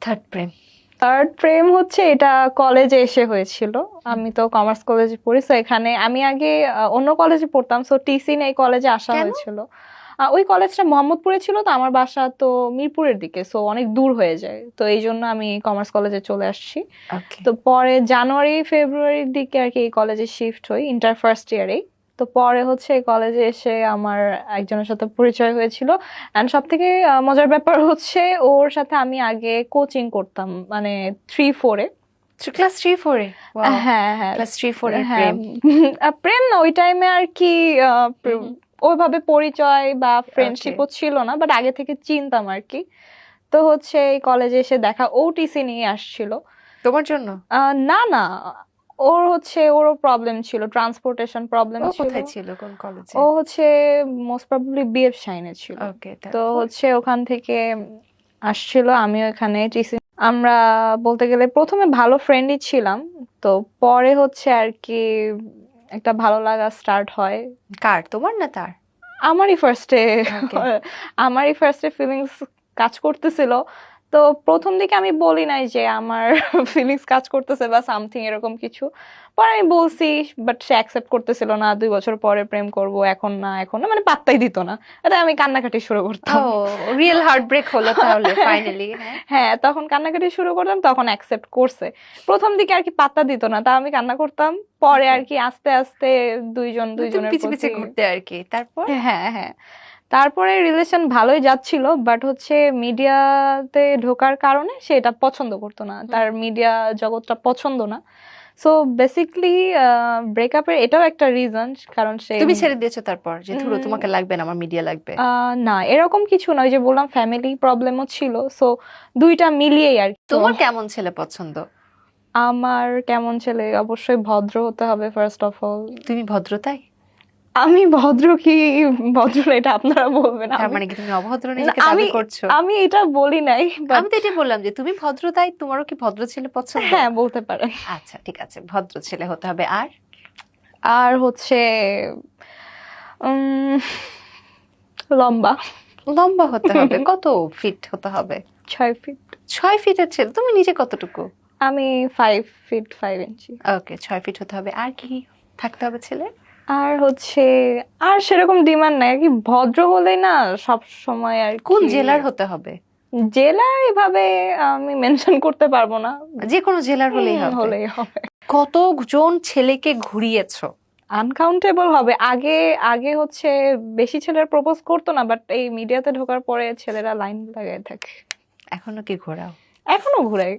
Third প্রেম? Third প্রেম হচ্ছে এটা কলেজে এসে হয়েছিল। আমি তো কমার্স কলেজে পড়ি, তো এখানে আমি আগে অন্য কলেজে পড়তাম, সো টিসি এই কলেজে আসা কেন? হয়েছিল। ওই কলেজটা মোহাম্মদপুরে ছিল, তো আমার বাসা তো মিরপুরের দিকে, সো অনেক দূর হয়ে যায়, তো এই জন্য আমি কমার্স কলেজে চলে আসছি। ওকে। তো পরে জানুয়ারি ফেব্রুয়ারির দিকে আর কি এই কলেজে শিফট হই, ইন্টার ফার্স্ট ইয়ারে। তো পরে হচ্ছে এই কলেজে এসে আমার একজনের সাথে পরিচয় হয়েছিল। অ্যান্ড সব থেকে মজার ব্যাপার হচ্ছে ওর সাথে আমি আগে কোচিং করতাম, মানে 3-4-এ। ক্লাস 3-4-এ? হ্যাঁ হ্যাঁ ক্লাস 3-4-এর হ্যাঁ প্রেম? প্রেম না, ওই টাইমে আর কি হুম। ওইভাবে পরিচয় বা ওকে। ফ্রেন্ডশিপও ছিল না, বাট আগে থেকে চিনতাম আর কি। তো হচ্ছে এই কলেজে এসে দেখা, ওটিসি নিয়ে আসছিল। তোমার জন্য? না না, ওর হচ্ছে ওরও প্রবলেম ছিল, ট্রান্সপোর্টেশন প্রবলেম ও ছিল। কোথায় ছিল, কোন কলেজে? ও হচ্ছে মোস্ট প্রবাবলি বিএফ শাইনে ছিল। ওকে, তো তারপর? হচ্ছে ওখান থেকে আসছিল, আমিও এখানে টিসি। আমরা বলতে গেলে প্রথমে ভালো ফ্রেন্ডই ছিলাম, তো পরে হচ্ছে আর কি একটা ভালো লাগা স্টার্ট হয়। কার, তোমার না তার? আমারই ফার্স্টে Okay. আমারই ফার্স্টে ফিলিংস কাজ করতেছিল। তো প্রথম দিকে আমি বলি নাই যে আমার ফিলিংস কাজ করতেছে বা সামথিং এরকম কিছু। পরে আমি বলছি, বাট সে অ্যাকসেপ্ট করতেছিল না। 2 বছর পরে প্রেম করব, এখন না এখন না, মানে পাত্তাই দিত না। তাই আমি কান্নাকাটি শুরু ও, করতাম। রিয়েল হার্ট ব্রেক হলো তাহলে ফাইনালি? হ্যাঁ। হ্যাঁ, তখন কান্নাকাটি শুরু করতাম, তখন অ্যাকসেপ্ট করছে। প্রথম দিকে আর কি পাত্তা দিত না, তা আমি কান্না করতাম। পরে Okay. আর কি আস্তে আস্তে দুইজন তুমি দুইজনের পিছে পিছে প্রতি। ঘুরতে আর কি, তারপর? হ্যাঁ হ্যাঁ, তারপরে রিলেশন ভালোই যাচ্ছিল, বাট হচ্ছে মিডিয়াতে ঢোকার কারণে সে এটা পছন্দ করতো না, তার মিডিয়া জগৎটা পছন্দ না। সো বেসিকলি ব্রেকআপের এটাও একটা রিজন, কারণ সে তুমি ছেড়ে দিয়েছো তারপর, যে ধরো উম, তোমাকে লাগবে না, আমার মিডিয়া লাগবে? না এরকম কিছু নয়, যে বললাম ফ্যামিলি প্রবলেমও ছিল, সো দুইটা মিলিয়েই আর কি। তোমার কেমন ছেলে পছন্দ? আমার কেমন ছেলে, অবশ্যই ভদ্র হতে হবে ফার্স্ট অফ অল। তুমি ভদ্রতাই? আমি ভদ্র কি ভদ্র না এটা আপনারা বলবেন। তার মানে কি তুমি অভদ্র না, নিজেকে আমি দাবি করছো? আমি এটা বলি নাই, আমি তো এটা বললাম যে তুমি ভদ্রতাই, তোমারও কি ভদ্র ছেলে পছন্দ? হ্যাঁ বলতে পারেন। আচ্ছা, ঠিক আছে, ভদ্র ছেলে হতে হবে। আর? আর হচ্ছে উম, লম্বা। লম্বা হতে হবে? কত ফিট হতে হবে? 6 ফিট। 6 ফিটের ছেলে? তুমি নিজে কতটুকু? আমি 5 ফিট 5 ইঞ্চি। ওকে, 6 ফিট হতে হবে। আর কি থাকতে হবে ছেলে? আর হচ্ছে আর সেরকম ডিমান্ড নাই আর কি, ভদ্র হলেই না সব সময় আর কোন কি। জেলার হতে হবে? জেলা এভাবে আমি মেনশন করতে পারবো না, যে কোনো জেলার হলেই হবে? হলেই হবে। কতজন ছেলেকে ঘুরিয়েছো? আনকাউন্টেবল হবে। আগে আগে হচ্ছে বেশি ছেলেরা প্রপোজ করতো না, বাট এই মিডিয়াতে ঢোকার পরে ছেলেরা লাইন লাগায় থাকে। এখনো কি ঘোরাও? এখনো ঘুরাই।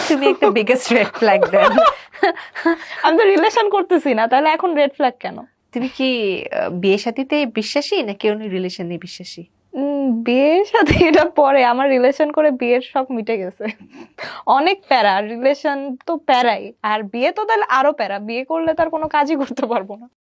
তুমি একটা বিগেস্ট রেড ফ্ল্যাগ দেন। আমি তো রিলেশন করতেছি না, তাহলে এখন রেড ফ্ল্যাগ কেন? তুমি কি বিয়ে শাদীতে বিশ্বাসী নাকি অন্য রিলেশনে বিশ্বাসী? বিয়ের সাথে এটা পরে, আমার রিলেশন করে বিয়ের সব মিটে গেছে। অনেক প্যারা, রিলেশন তো প্যারাই, আর বিয়ে তো তাহলে আরো প্যারা, বিয়ে করলে তার কোনো কাজই করতে পারবো না।